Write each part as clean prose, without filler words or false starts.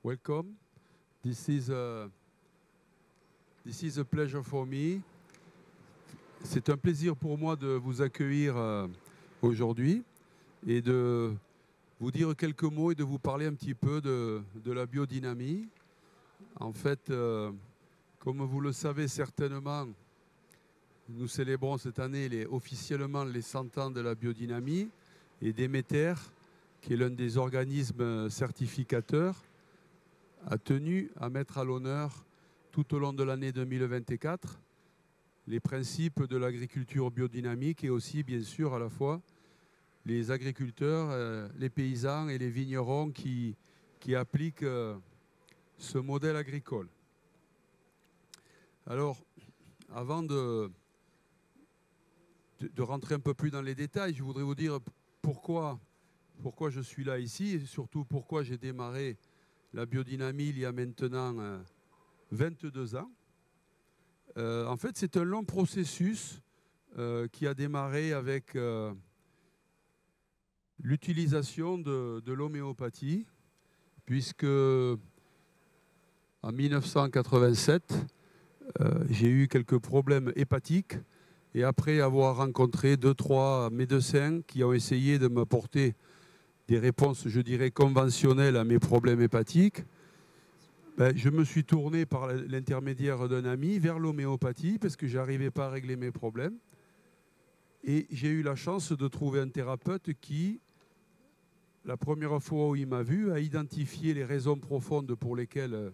welcome. This is a pleasure for me. C'est un plaisir pour moi de vous accueillir aujourd'hui et de vous dire quelques mots et de vous parler un petit peu de la biodynamie. En fait, comme vous le savez certainement, nous célébrons cette année officiellement les 100 ans de la biodynamie et Déméter, qui est l'un des organismes certificateurs, a tenu à mettre à l'honneur tout au long de l'année 2024 les principes de l'agriculture biodynamique et aussi bien sûr à la fois les agriculteurs, les paysans et les vignerons qui appliquent ce modèle agricole. Alors, avant de rentrer un peu plus dans les détails, je voudrais vous dire pourquoi je suis là ici et surtout pourquoi j'ai démarré la biodynamie il y a maintenant 22 ans. En fait, c'est un long processus qui a démarré avec l'utilisation de l'homéopathie, puisque en 1987, j'ai eu quelques problèmes hépatiques et après avoir rencontré 2-3 médecins qui ont essayé de m'apporter des réponses, je dirais, conventionnelles à mes problèmes hépatiques, je me suis tourné par l'intermédiaire d'un ami vers l'homéopathie parce que je n'arrivais pas à régler mes problèmes. Et j'ai eu la chance de trouver un thérapeute qui, la première fois où il m'a vu, a identifié les raisons profondes pour lesquelles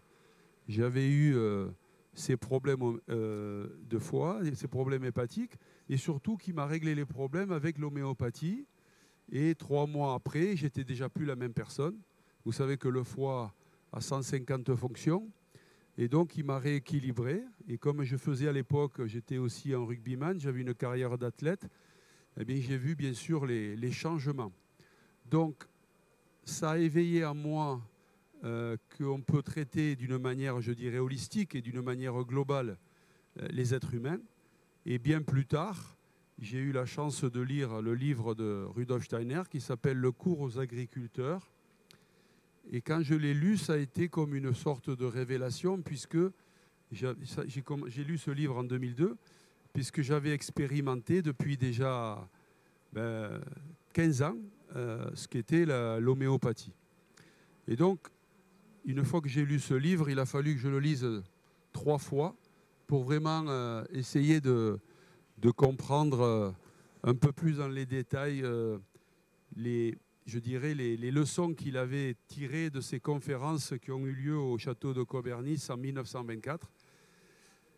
j'avais eu ces problèmes de foie, ces problèmes hépatiques, et surtout qui m'a réglé les problèmes avec l'homéopathie. Et 3 mois après, j'étais déjà plus la même personne. Vous savez que le foie a 150 fonctions. Et donc, il m'a rééquilibré. Et comme je faisais à l'époque, j'étais aussi un rugbyman, j'avais une carrière d'athlète, eh bien, j'ai vu bien sûr les changements. Donc, ça a éveillé en moi qu'on peut traiter d'une manière, je dirais, holistique et d'une manière globale les êtres humains. Et bien plus tard, j'ai eu la chance de lire le livre de Rudolf Steiner qui s'appelle « Le cours aux agriculteurs ». Et quand je l'ai lu, ça a été comme une sorte de révélation puisque j'ai lu ce livre en 2002, puisque j'avais expérimenté depuis déjà 15 ans ce qu'était l'homéopathie. Et donc, une fois que j'ai lu ce livre, il a fallu que je le lise 3 fois pour vraiment essayer de comprendre un peu plus dans les détails je dirais les leçons qu'il avait tirées de ces conférences qui ont eu lieu au château de Caubernis en 1924.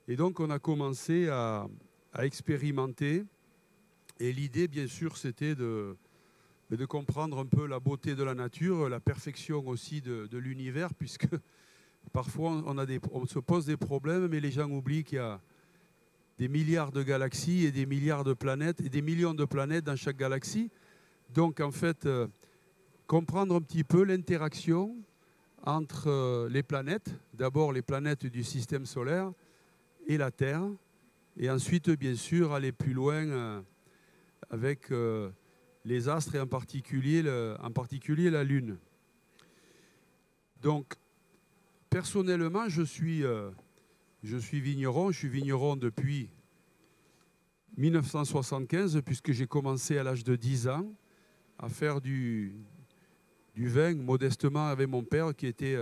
Et donc on a commencé à expérimenter. Et l'idée, bien sûr, c'était de comprendre un peu la beauté de la nature, la perfection aussi de l'univers, puisque parfois on se pose des problèmes, mais les gens oublient qu'il y a des milliards de galaxies et des milliards de planètes et des millions de planètes dans chaque galaxie. Donc en fait, comprendre un petit peu l'interaction entre les planètes, d'abord les planètes du système solaire et la Terre, et ensuite bien sûr aller plus loin avec les astres et en particulier la Lune. Donc personnellement, je suis vigneron. Je suis vigneron depuis 1975, puisque j'ai commencé à l'âge de 10 ans à faire du vin modestement avec mon père, qui était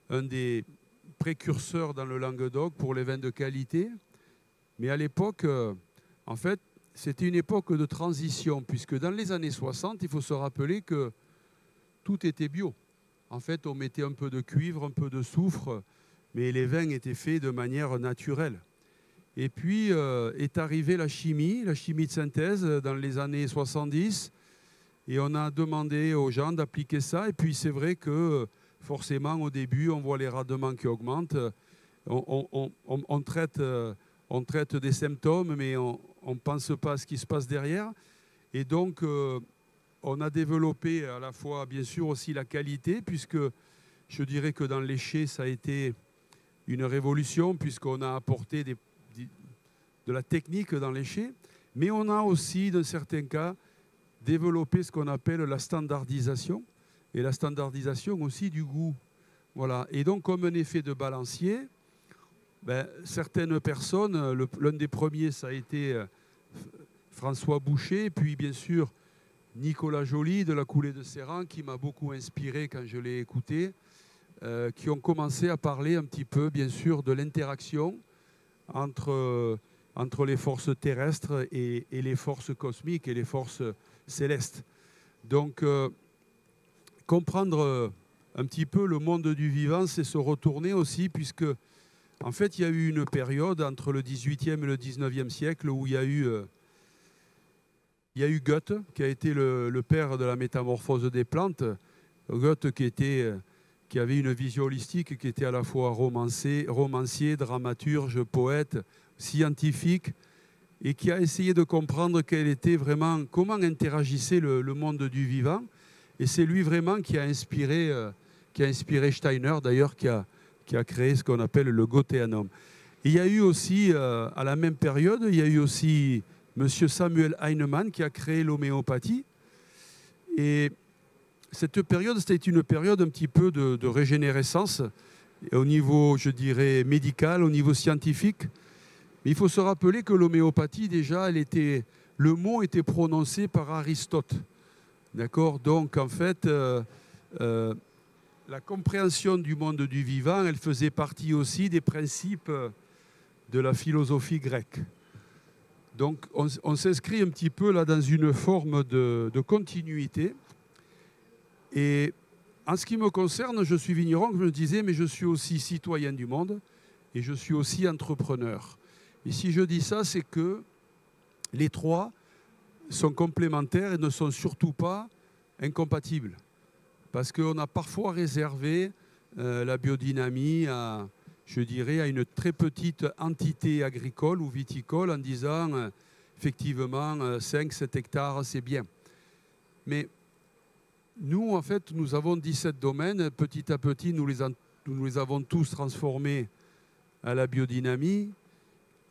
un des précurseurs dans le Languedoc pour les vins de qualité. Mais à l'époque, en fait, c'était une époque de transition, puisque dans les années 60, il faut se rappeler que tout était bio. En fait, on mettait un peu de cuivre, un peu de soufre, mais les vins étaient faits de manière naturelle. Et puis est arrivée la chimie de synthèse dans les années 70, et on a demandé aux gens d'appliquer ça. Et puis c'est vrai que forcément au début, on voit les rendements qui augmentent, on traite des symptômes, mais on ne pense pas à ce qui se passe derrière. Et donc on a développé à la fois bien sûr aussi la qualité, puisque je dirais que dans les chais, ça a été une révolution, puisqu'on a apporté de la technique dans les chais, mais on a aussi, dans certains cas, développé ce qu'on appelle la standardisation, et la standardisation aussi du goût. Voilà. Et donc, comme un effet de balancier, ben, certaines personnes, l'un des premiers, ça a été François Boucher, puis bien sûr Nicolas Joly de la Coulée de Serran, qui m'a beaucoup inspiré quand je l'ai écouté, qui ont commencé à parler un petit peu, bien sûr, de l'interaction entre les forces terrestres et les forces cosmiques et les forces célestes. Donc, comprendre un petit peu le monde du vivant, c'est se retourner aussi, puisque, en fait, il y a eu une période entre le 18e et le 19e siècle où il y a eu Goethe, qui a été le père de la métamorphose des plantes. Goethe qui avait une vision holistique, qui était à la fois romancier, dramaturge, poète, scientifique, et qui a essayé de comprendre comment interagissait le monde du vivant. Et c'est lui vraiment qui a inspiré Steiner, d'ailleurs, qui a créé ce qu'on appelle le Goetheanum. Et il y a eu aussi, à la même période, il y a eu aussi M. Samuel Hahnemann qui a créé l'homéopathie. Et cette période, c'était une période un petit peu de régénérescence au niveau, je dirais, médical, au niveau scientifique. Mais il faut se rappeler que l'homéopathie, déjà, le mot était prononcé par Aristote. D'accord? Donc, en fait, la compréhension du monde du vivant, elle faisait partie aussi des principes de la philosophie grecque. Donc, on s'inscrit un petit peu là dans une forme de continuité. Et en ce qui me concerne, je suis vigneron, je me disais, mais je suis aussi citoyen du monde et je suis aussi entrepreneur. Et si je dis ça, c'est que les trois sont complémentaires et ne sont surtout pas incompatibles. Parce qu'on a parfois réservé la biodynamie à une très petite entité agricole ou viticole en disant effectivement 5-7 hectares, c'est bien. Mais nous, en fait, nous avons 17 domaines. Petit à petit, nous les avons tous transformés à la biodynamie.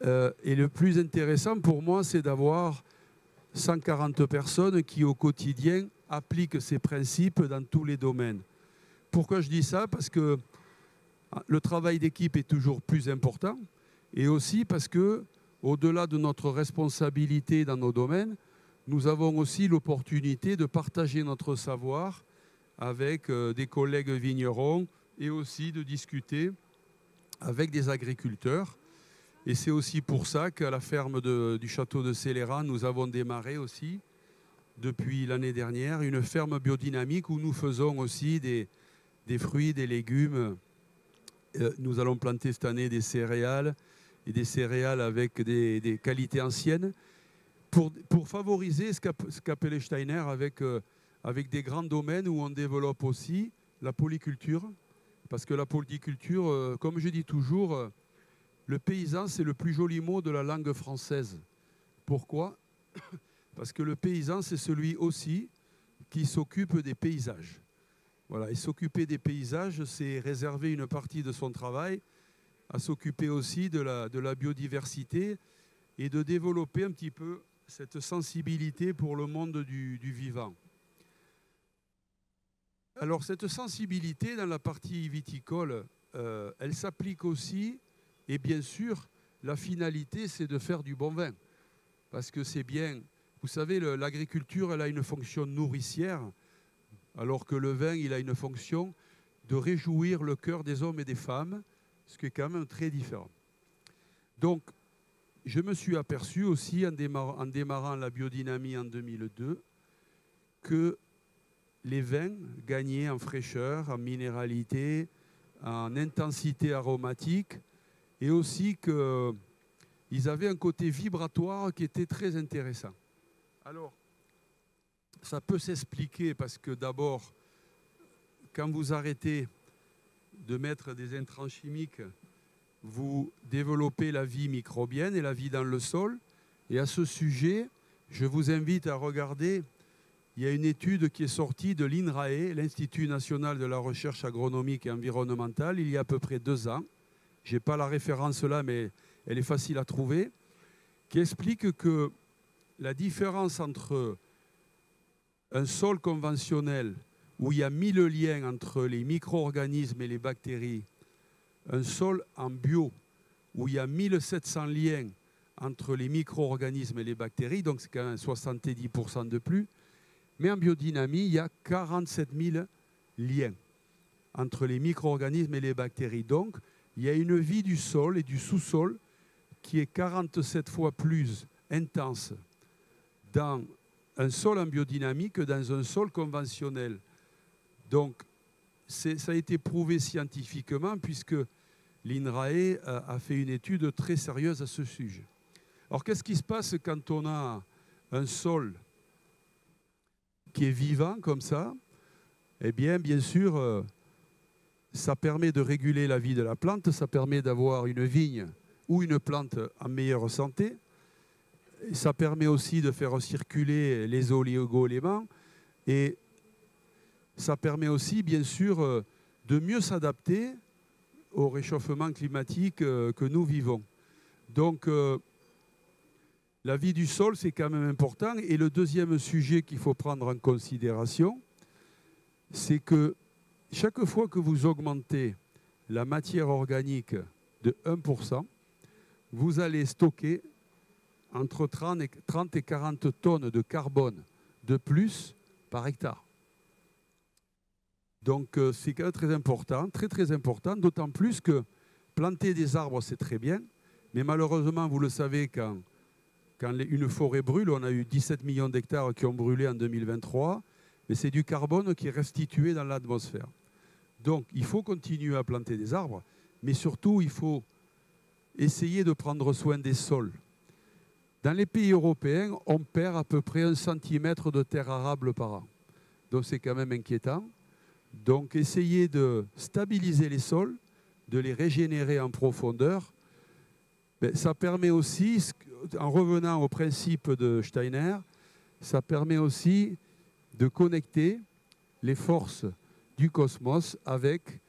Et le plus intéressant pour moi, c'est d'avoir 140 personnes qui, au quotidien, appliquent ces principes dans tous les domaines. Pourquoi je dis ça? Parce que le travail d'équipe est toujours plus important et aussi parce que, au-delà de notre responsabilité dans nos domaines, nous avons aussi l'opportunité de partager notre savoir avec des collègues vignerons et aussi de discuter avec des agriculteurs. Et c'est aussi pour ça qu'à la ferme du château de Céléran, nous avons démarré aussi, depuis l'année dernière, une ferme biodynamique où nous faisons aussi des fruits, des légumes. Nous allons planter cette année des céréales, et des céréales avec des qualités anciennes, pour favoriser ce qu'appelait Steiner avec des grands domaines où on développe aussi la polyculture. Parce que la polyculture, comme je dis toujours, le paysan, c'est le plus joli mot de la langue française. Pourquoi? Parce que le paysan, c'est celui aussi qui s'occupe des paysages. Voilà, et s'occuper des paysages, c'est réserver une partie de son travail à s'occuper aussi de la biodiversité et de développer un petit peu cette sensibilité pour le monde du vivant. Alors, cette sensibilité dans la partie viticole, elle s'applique aussi, et bien sûr, la finalité, c'est de faire du bon vin. Parce que c'est bien, vous savez, l'agriculture, elle a une fonction nourricière, alors que le vin, il a une fonction de réjouir le cœur des hommes et des femmes, ce qui est quand même très différent. Donc, je me suis aperçu aussi, en démarrant la biodynamie en 2002, que les vins gagnaient en fraîcheur, en minéralité, en intensité aromatique, et aussi qu'ils avaient un côté vibratoire qui était très intéressant. Alors, ça peut s'expliquer parce que d'abord, quand vous arrêtez de mettre des intrants chimiques, vous développez la vie microbienne et la vie dans le sol. Et à ce sujet, je vous invite à regarder, il y a une étude qui est sortie de l'INRAE, l'Institut national de la recherche agronomique et environnementale, il y a à peu près 2 ans. Je n'ai pas la référence là, mais elle est facile à trouver, qui explique que la différence entre un sol conventionnel où il y a 1000 liens entre les micro-organismes et les bactéries, un sol en bio où il y a 1700 liens entre les micro-organismes et les bactéries, donc c'est quand même 70% de plus, mais en biodynamie, il y a 47 000 liens entre les micro-organismes et les bactéries. Donc, il y a une vie du sol et du sous-sol qui est 47 fois plus intense dans un sol en biodynamie que dans un sol conventionnel. Donc, ça a été prouvé scientifiquement puisque l'INRAE a fait une étude très sérieuse à ce sujet. Alors, qu'est-ce qui se passe quand on a un sol qui est vivant comme ça? Eh bien, bien sûr, ça permet de réguler la vie de la plante, ça permet d'avoir une vigne ou une plante en meilleure santé. Ça permet aussi de faire circuler les oligo-éléments et ça permet aussi, bien sûr, de mieux s'adapter au réchauffement climatique que nous vivons. Donc, la vie du sol, c'est quand même important. Et le deuxième sujet qu'il faut prendre en considération, c'est que chaque fois que vous augmentez la matière organique de 1%, vous allez stocker entre 30 et 40 tonnes de carbone de plus par hectare. Donc c'est quand même très important, très important, d'autant plus que planter des arbres, c'est très bien, mais malheureusement, vous le savez, quand une forêt brûle, on a eu 17 millions d'hectares qui ont brûlé en 2023, mais c'est du carbone qui est restitué dans l'atmosphère. Donc il faut continuer à planter des arbres, mais surtout il faut essayer de prendre soin des sols. Dans les pays européens, on perd à peu près 1 cm de terre arable par an. Donc c'est quand même inquiétant. Donc essayer de stabiliser les sols, de les régénérer en profondeur, ça permet aussi, en revenant au principe de Steiner, ça permet aussi de connecter les forces du cosmos avec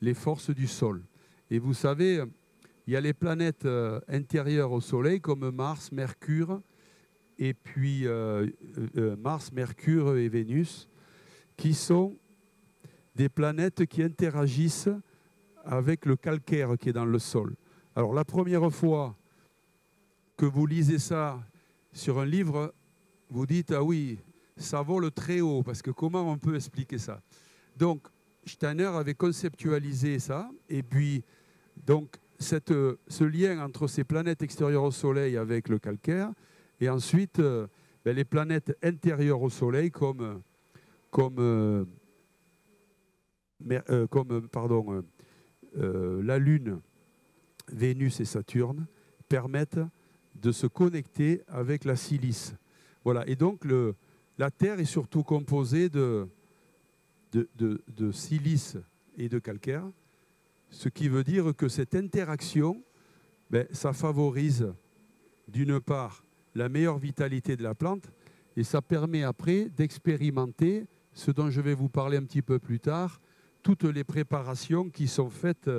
les forces du sol. Et vous savez, il y a les planètes intérieures au Soleil comme Mars, Mercure, et puis Mars, Mercure et Vénus, qui sont des planètes qui interagissent avec le calcaire qui est dans le sol. Alors la première fois que vous lisez ça sur un livre, vous dites « Ah oui, ça vole très haut », parce que comment on peut expliquer ça? Donc Steiner avait conceptualisé ça, et puis donc ce lien entre ces planètes extérieures au Soleil avec le calcaire, et ensuite les planètes intérieures au Soleil comme la Lune, Vénus et Saturne permettent de se connecter avec la silice. Voilà. Et donc la Terre est surtout composée de silice et de calcaire, ce qui veut dire que cette interaction, ça favorise d'une part la meilleure vitalité de la plante et ça permet après d'expérimenter ce dont je vais vous parler un petit peu plus tard, toutes les préparations qui sont faites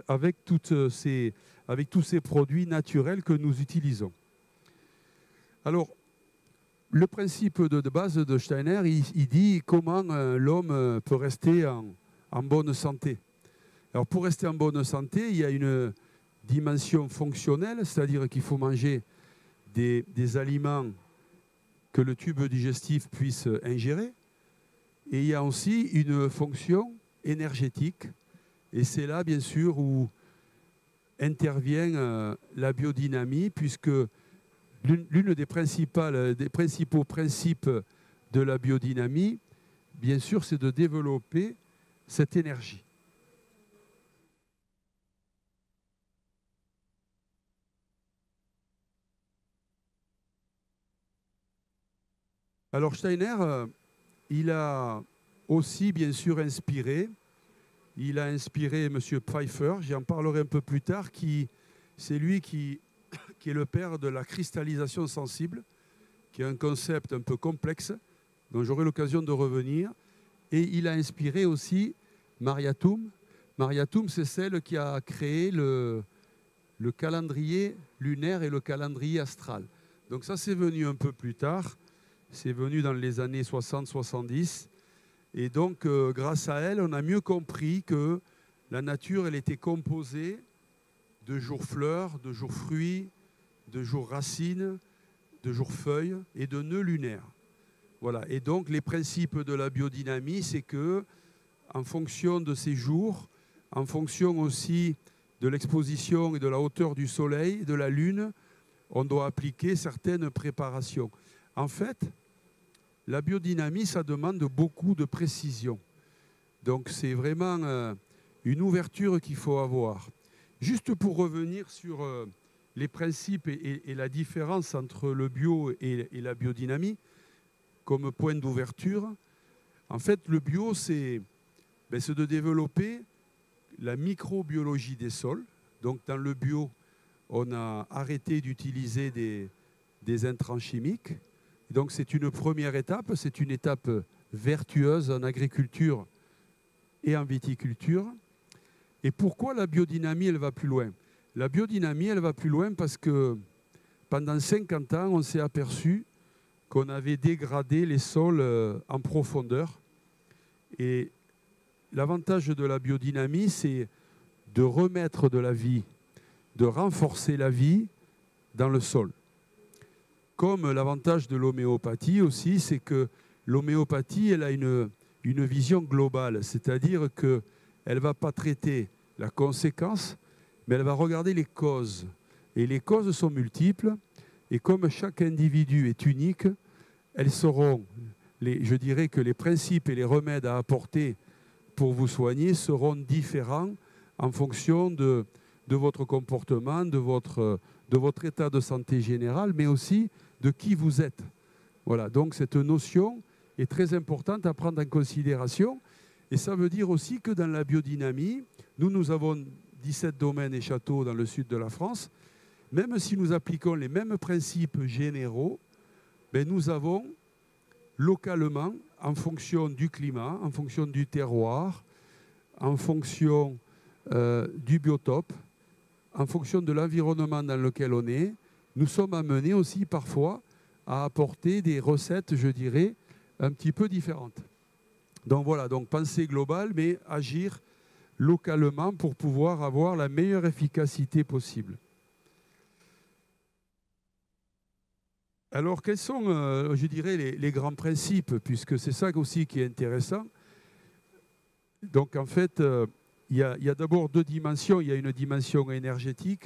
avec tous ces produits naturels que nous utilisons. Alors, le principe de base de Steiner, il dit comment l'homme peut rester en bonne santé. Alors, pour rester en bonne santé, il y a une dimension fonctionnelle, c'est-à-dire qu'il faut manger des aliments que le tube digestif puisse ingérer. Et il y a aussi une fonction énergétique. Et c'est là, bien sûr, où intervient la biodynamie, puisque l'une des principaux principes de la biodynamie, bien sûr, c'est de développer cette énergie. Alors Steiner, il a aussi bien sûr inspiré, M. Pfeiffer, j'en parlerai un peu plus tard, c'est lui qui est le père de la cristallisation sensible, qui est un concept un peu complexe, dont j'aurai l'occasion de revenir. Et il a inspiré aussi Maria Thum. Maria Thum, c'est celle qui a créé le calendrier lunaire et le calendrier astral. Donc ça, c'est venu un peu plus tard. C'est venu dans les années 60-70. Et donc, grâce à elle, on a mieux compris que la nature, elle était composée de jours fleurs, de jours fruits, de jours racines, de jours feuilles et de nœuds lunaires. Voilà. Et donc, les principes de la biodynamie, c'est que, en fonction de ces jours, en fonction aussi de l'exposition et de la hauteur du soleil, de la lune, on doit appliquer certaines préparations. En fait, la biodynamie, ça demande beaucoup de précision. Donc, c'est vraiment une ouverture qu'il faut avoir. Juste pour revenir sur les principes et la différence entre le bio et la biodynamie, comme point d'ouverture, en fait, le bio, c'est de développer la microbiologie des sols. Donc, dans le bio, on a arrêté d'utiliser des intrants chimiques. Donc, c'est une première étape, c'est une étape vertueuse en agriculture et en viticulture. Et pourquoi la biodynamie, elle va plus loin? La biodynamie, elle va plus loin parce que pendant 50 ans, on s'est aperçu qu'on avait dégradé les sols en profondeur. Et l'avantage de la biodynamie, c'est de remettre de la vie, de renforcer la vie dans le sol. Comme l'avantage de l'homéopathie aussi, c'est que l'homéopathie, elle a une vision globale, c'est-à-dire qu'elle ne va pas traiter la conséquence, mais elle va regarder les causes. Et les causes sont multiples, et comme chaque individu est unique, elles seront, je dirais que les principes et les remèdes à apporter pour vous soigner seront différents en fonction de votre comportement, de votre état de santé général, mais aussi de qui vous êtes. Voilà, donc cette notion est très importante à prendre en considération. Et ça veut dire aussi que dans la biodynamie, nous avons 17 domaines et châteaux dans le sud de la France. Même si nous appliquons les mêmes principes généraux, nous avons localement, en fonction du climat, en fonction du terroir, en fonction du biotope, en fonction de l'environnement dans lequel on est, nous sommes amenés aussi parfois à apporter des recettes, je dirais, un petit peu différentes. Donc voilà, donc pensée globale, mais agir localement pour pouvoir avoir la meilleure efficacité possible. Alors, quels sont, je dirais, les grands principes, puisque c'est ça aussi qui est intéressant. Donc, en fait, il y a d'abord deux dimensions. Il y a une dimension énergétique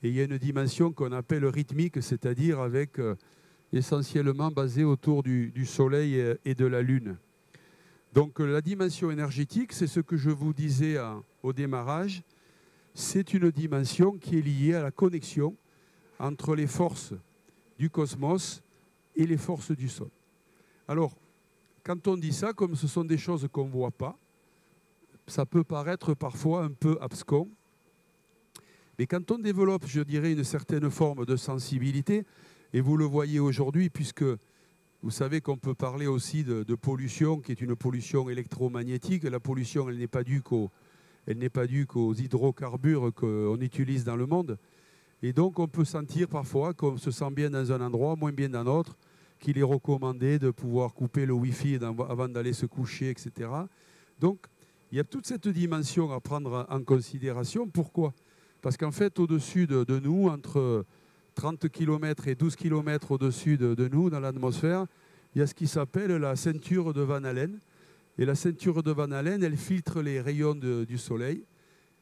et il y a une dimension qu'on appelle rythmique, c'est-à-dire avec essentiellement basée autour du Soleil et de la Lune. Donc, la dimension énergétique, c'est ce que je vous disais au démarrage. C'est une dimension qui est liée à la connexion entre les forces du cosmos et les forces du sol. Alors, quand on dit ça, comme ce sont des choses qu'on ne voit pas, ça peut paraître parfois un peu abscon. Mais quand on développe, je dirais, une certaine forme de sensibilité, et vous le voyez aujourd'hui, puisque vous savez qu'on peut parler aussi de pollution, qui est une pollution électromagnétique. La pollution, elle n'est pas due qu'aux hydrocarbures qu'on utilise dans le monde. Et donc, on peut sentir parfois qu'on se sent bien dans un endroit, moins bien dans l'autre, qu'il est recommandé de pouvoir couper le Wi-Fi avant d'aller se coucher, etc. Donc, il y a toute cette dimension à prendre en considération. Pourquoi? Parce qu'en fait, au-dessus de nous, entre 30 km et 12 km au-dessus de nous, dans l'atmosphère, il y a ce qui s'appelle la ceinture de Van Allen. Et la ceinture de Van Allen, elle filtre les rayons du Soleil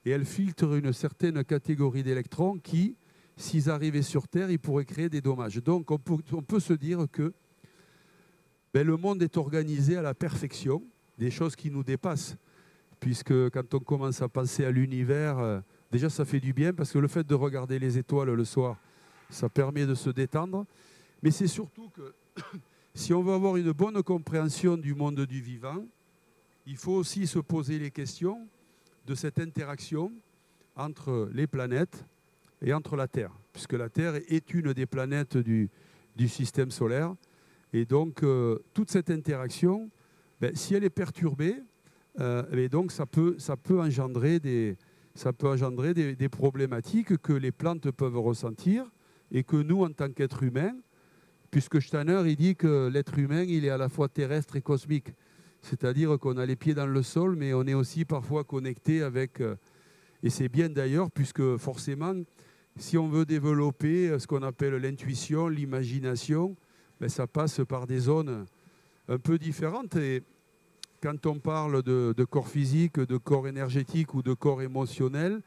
et elle filtre une certaine catégorie d'électrons qui, s'ils arrivaient sur Terre, ils pourraient créer des dommages. Donc, on peut se dire que le monde est organisé à la perfection, des choses qui nous dépassent. Puisque quand on commence à penser à l'univers, déjà ça fait du bien, parce que le fait de regarder les étoiles le soir, ça permet de se détendre. Mais c'est surtout que si on veut avoir une bonne compréhension du monde du vivant, il faut aussi se poser les questions de cette interaction entre les planètes et entre la Terre, puisque la Terre est une des planètes du système solaire. Et donc, toute cette interaction, si elle est perturbée, donc ça peut engendrer des problématiques que les plantes peuvent ressentir et que nous, en tant qu'êtres humains, puisque Steiner, il dit que l'être humain, il est à la fois terrestre et cosmique. c'est-à-dire qu'on a les pieds dans le sol, mais on est aussi parfois connecté avec... et c'est bien d'ailleurs, puisque forcément, si on veut développer ce qu'on appelle l'intuition, l'imagination, ben ça passe par des zones un peu différentes. Et quand on parle de corps physique, de corps énergétique ou de corps émotionnel,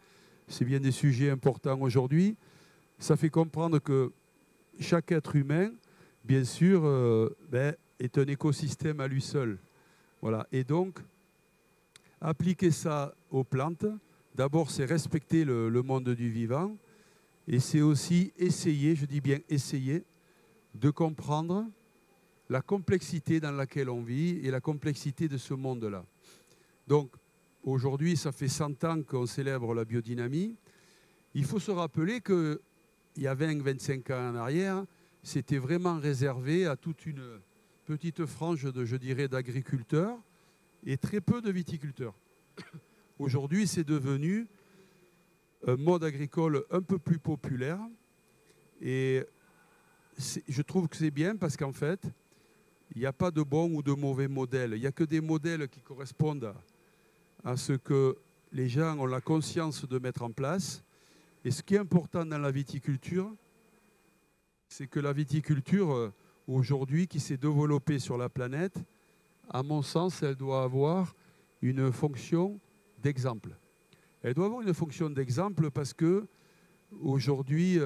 c'est bien des sujets importants aujourd'hui. Ça fait comprendre que chaque être humain, bien sûr, est un écosystème à lui seul. Voilà. Et donc, appliquer ça aux plantes, d'abord, c'est respecter le monde du vivant, et c'est aussi essayer, je dis bien essayer, de comprendre la complexité dans laquelle on vit et la complexité de ce monde-là. Donc, aujourd'hui, ça fait 100 ans qu'on célèbre la biodynamie. Il faut se rappeler qu'il y a 20-25 ans en arrière, c'était vraiment réservé à toute une petite frange, je dirais, d'agriculteurs et très peu de viticulteurs. Aujourd'hui, c'est devenu un mode agricole un peu plus populaire. Et je trouve que c'est bien parce qu'en fait, il n'y a pas de bon ou de mauvais modèles. Il n'y a que des modèles qui correspondent à ce que les gens ont la conscience de mettre en place. Et ce qui est important dans la viticulture, c'est que la viticulture, aujourd'hui, qui s'est développée sur la planète, à mon sens, elle doit avoir une fonction d'exemple. Elle doit avoir une fonction d'exemple parce que aujourd'hui,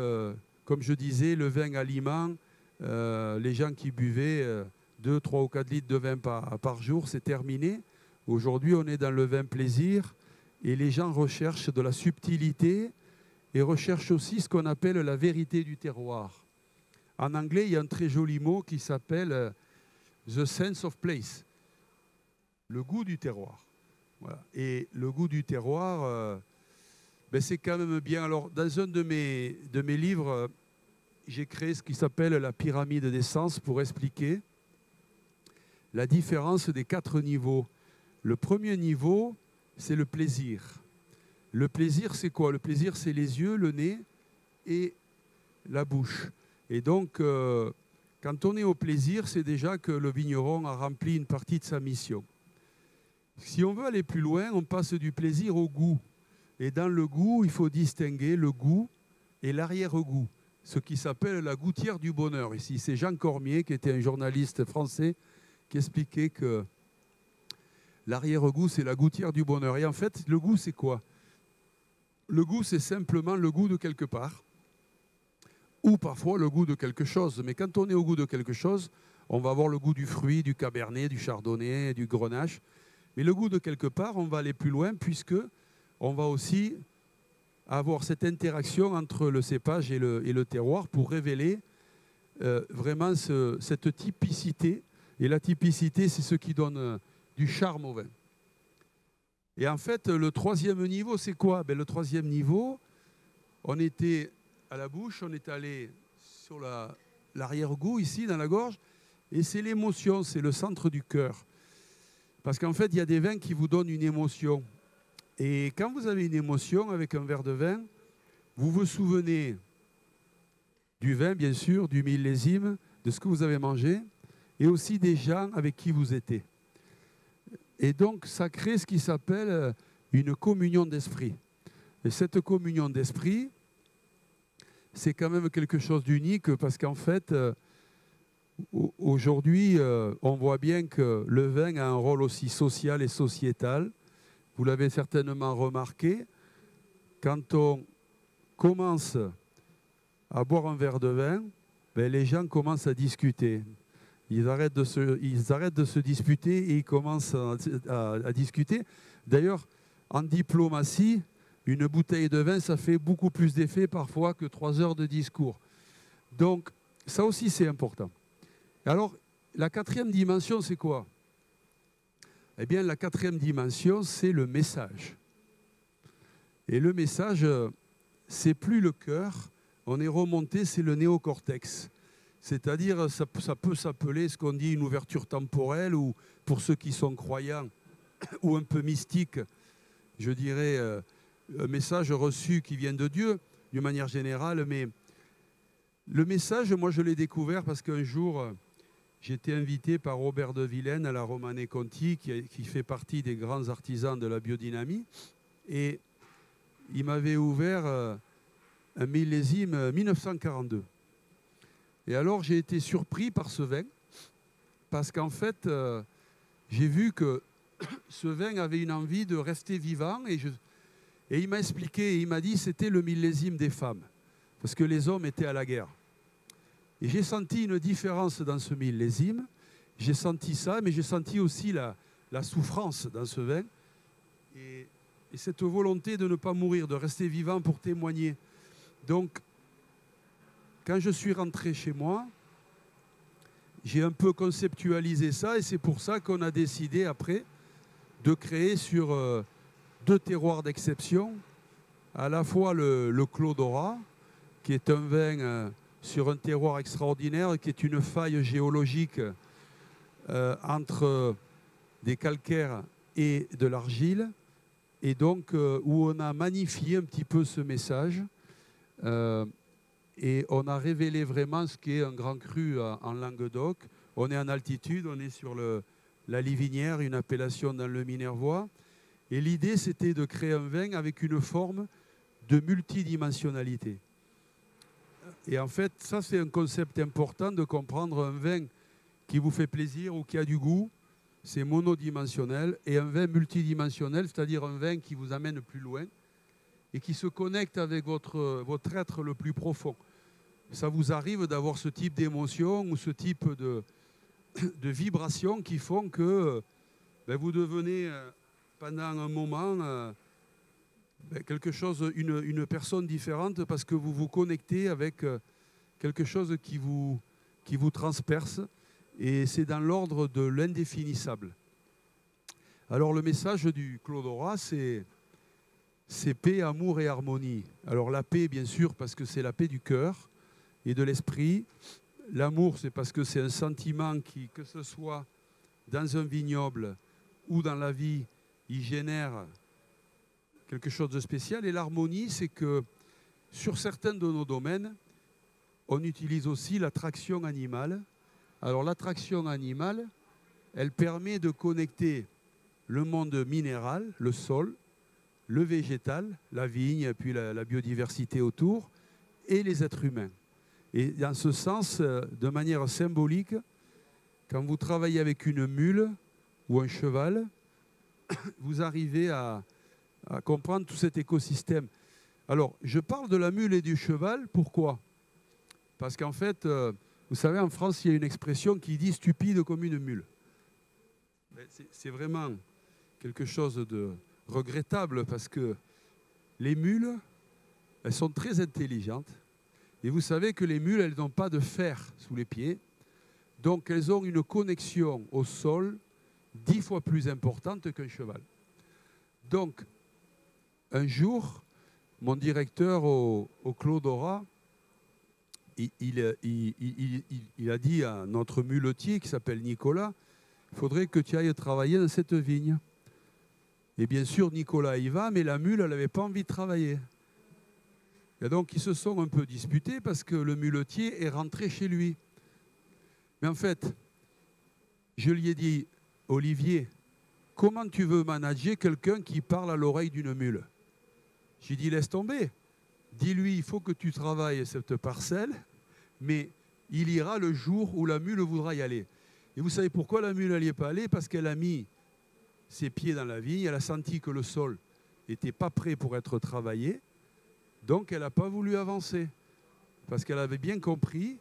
comme je disais, le vin aliment, les gens qui buvaient 2, 3 ou 4 litres de vin par jour, c'est terminé. Aujourd'hui, on est dans le vin plaisir et les gens recherchent de la subtilité et recherchent aussi ce qu'on appelle la vérité du terroir. En anglais, il y a un très joli mot qui s'appelle the sense of place, le goût du terroir. Voilà. Et le goût du terroir, c'est quand même bien. Alors, dans un de mes livres, j'ai créé ce qui s'appelle la pyramide des sens pour expliquer la différence des 4 niveaux. Le premier niveau, c'est le plaisir. Le plaisir, c'est quoi? Le plaisir, c'est les yeux, le nez et la bouche. Et donc, quand on est au plaisir, c'est déjà que le vigneron a rempli une partie de sa mission. Si on veut aller plus loin, on passe du plaisir au goût. Et dans le goût, il faut distinguer le goût et l'arrière-goût, ce qui s'appelle la gouttière du bonheur. Ici, c'est Jean Cormier, qui était un journaliste français, qui expliquait que l'arrière-goût, c'est la gouttière du bonheur. Et en fait, le goût, c'est quoi? Le goût, c'est simplement le goût de quelque part, ou parfois le goût de quelque chose. Mais quand on est au goût de quelque chose, on va avoir le goût du fruit, du cabernet, du chardonnay, du grenache. Mais le goût de quelque part, on va aller plus loin puisque on va aussi avoir cette interaction entre le cépage et le terroir pour révéler vraiment cette typicité. Et la typicité, c'est ce qui donne du charme au vin. Et en fait, le troisième niveau, c'est quoi? Le troisième niveau, on était à la bouche, on est allé sur l'arrière-goût, ici, dans la gorge, et c'est l'émotion, c'est le centre du cœur. Parce qu'en fait, il y a des vins qui vous donnent une émotion. Et quand vous avez une émotion avec un verre de vin, vous vous souvenez du vin, bien sûr, du millésime, de ce que vous avez mangé, et aussi des gens avec qui vous étiez. Et donc, ça crée ce qui s'appelle une communion d'esprit. Et cette communion d'esprit, c'est quand même quelque chose d'unique parce qu'en fait, aujourd'hui, on voit bien que le vin a un rôle aussi social et sociétal. Vous l'avez certainement remarqué, quand on commence à boire un verre de vin, les gens commencent à discuter. Ils arrêtent de se disputer et ils commencent à discuter. D'ailleurs, en diplomatie, une bouteille de vin, ça fait beaucoup plus d'effet parfois que 3 heures de discours. Donc, ça aussi, c'est important. Alors, la 4e dimension, c'est quoi? Eh bien, la 4e dimension, c'est le message. Et le message, c'est plus le cœur, on est remonté, c'est le néocortex. C'est-à-dire, ça peut s'appeler ce qu'on dit une ouverture temporelle, ou pour ceux qui sont croyants, ou un peu mystiques, je dirais un message reçu qui vient de Dieu, d'une manière générale. Mais le message, moi, je l'ai découvert parce qu'un jour, j'étais invité par Robert de Vilaine à la Romanée Conti, qui fait partie des grands artisans de la biodynamie. Et il m'avait ouvert un millésime 1942. Et alors j'ai été surpris par ce vin, parce qu'en fait, j'ai vu que ce vin avait une envie de rester vivant. Et il m'a expliqué, il m'a dit c'était le millésime des femmes, parce que les hommes étaient à la guerre. Et j'ai senti une différence dans ce millésime. J'ai senti ça, mais j'ai senti aussi la souffrance dans ce vin. Et cette volonté de ne pas mourir, de rester vivant pour témoigner. Donc, quand je suis rentré chez moi, j'ai un peu conceptualisé ça. Et c'est pour ça qu'on a décidé après de créer sur 2 terroirs d'exception, à la fois le Clos d'Aura, qui est un vin sur un terroir extraordinaire, qui est une faille géologique entre des calcaires et de l'argile, et donc où on a magnifié un petit peu ce message, et on a révélé vraiment ce qu'est un grand cru en Languedoc. On est en altitude, on est sur la Livinière, une appellation dans le Minervois, et l'idée c'était de créer un vin avec une forme de multidimensionnalité. Et en fait, ça c'est un concept important de comprendre. Un vin qui vous fait plaisir ou qui a du goût, c'est monodimensionnel, et un vin multidimensionnel, c'est-à-dire un vin qui vous amène plus loin et qui se connecte avec votre être le plus profond. Ça vous arrive d'avoir ce type d'émotion ou ce type de vibrations qui font que vous devenez pendant un moment quelque chose, une personne différente, parce que vous vous connectez avec quelque chose qui vous transperce, et c'est dans l'ordre de l'indéfinissable. Alors le message du Clos d'Aura, c'est paix, amour et harmonie. Alors la paix, bien sûr, parce que c'est la paix du cœur et de l'esprit. L'amour, c'est parce que c'est un sentiment qui, que ce soit dans un vignoble ou dans la vie, il génère quelque chose de spécial. Et l'harmonie, c'est que sur certains de nos domaines, on utilise aussi l'attraction animale. Alors l'attraction animale, elle permet de connecter le monde minéral, le sol, le végétal, la vigne, puis la biodiversité autour, et les êtres humains. Et dans ce sens, de manière symbolique, quand vous travaillez avec une mule ou un cheval, vous arrivez à comprendre tout cet écosystème. Alors, je parle de la mule et du cheval, pourquoi? Parce qu'en fait, vous savez, en France, il y a une expression qui dit « stupide comme une mule ». C'est vraiment quelque chose de regrettable, parce que les mules, elles sont très intelligentes. Et vous savez que les mules, elles n'ont pas de fer sous les pieds. Donc, elles ont une connexion au sol 10 fois plus importante qu'un cheval. Donc, un jour, mon directeur au Clos d'Aura, il a dit à notre muletier qui s'appelle Nicolas, il faudrait que tu ailles travailler dans cette vigne. Et bien sûr, Nicolas y va, mais la mule, elle n'avait pas envie de travailler. Et donc, ils se sont un peu disputés parce que le muletier est rentré chez lui. Mais en fait, je lui ai dit, Olivier, comment tu veux manager quelqu'un qui parle à l'oreille d'une mule? J'ai dit, laisse tomber. Dis-lui, il faut que tu travailles cette parcelle, mais il ira le jour où la mule voudra y aller. Et vous savez pourquoi la mule n'y est pas allée? Parce qu'elle a mis ses pieds dans la vigne, elle a senti que le sol n'était pas prêt pour être travaillé, donc elle n'a pas voulu avancer. Parce qu'elle avait bien compris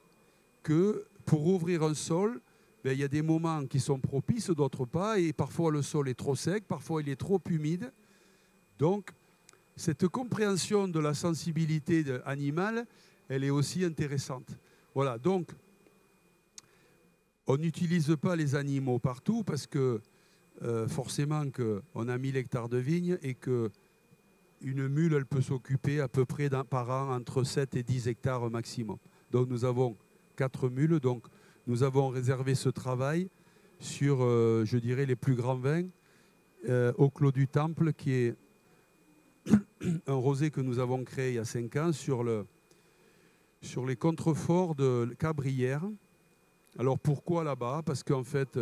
que pour ouvrir un sol, il y a des moments qui sont propices, d'autres pas, et parfois le sol est trop sec, parfois il est trop humide. Donc, cette compréhension de la sensibilité animale, elle est aussi intéressante. Voilà, donc, on n'utilise pas les animaux partout parce que forcément qu'on a 1000 hectares de vignes et qu'une mule, elle peut s'occuper à peu près par an entre 7 et 10 hectares maximum. Donc, nous avons 4 mules, donc nous avons réservé ce travail sur, je dirais, les plus grands vins au Clos du Temple, qui est un rosé que nous avons créé il y a 5 ans sur les contreforts de Cabrières, Alors pourquoi là-bas? Parce qu'en fait,